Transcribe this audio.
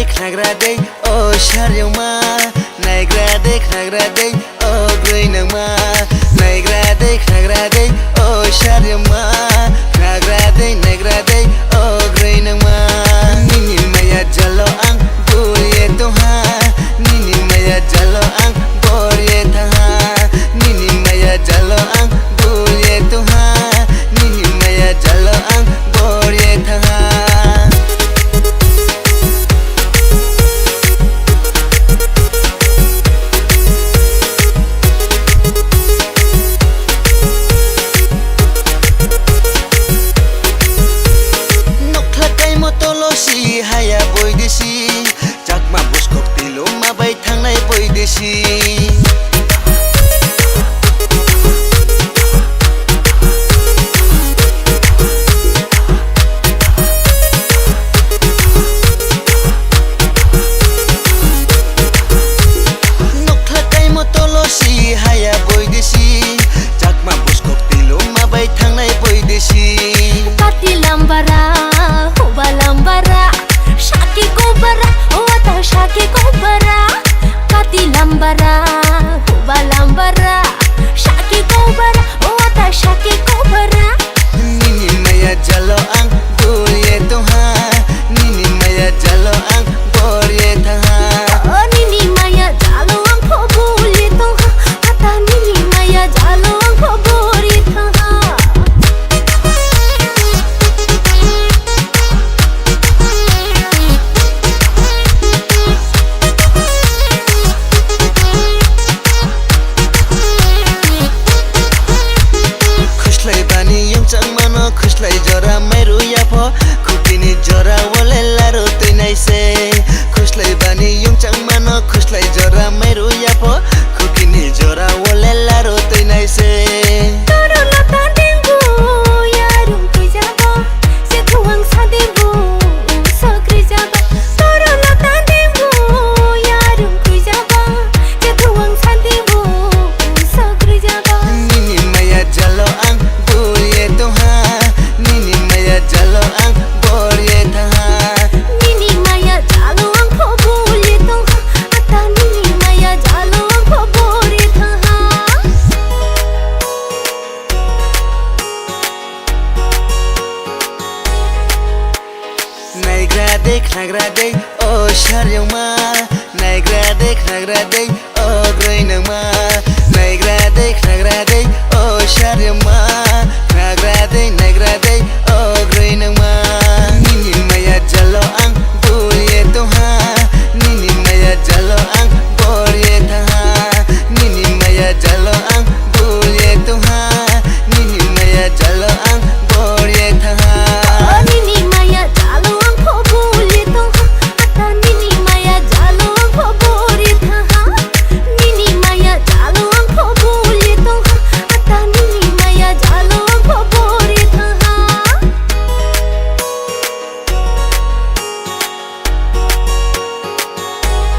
Nagraday oh sharyama nagraday oh greenama nagraday oh sharyama nagraday oh greenama nini maya jalo ang gurye toha nini maya jalo ang gorye tha nini maya jalo ang gurye toha nini maya jalo ang gorye tha si haya boy desi chakma buskok tilo mabai thangnai boy desi nokhlakai motolo si haya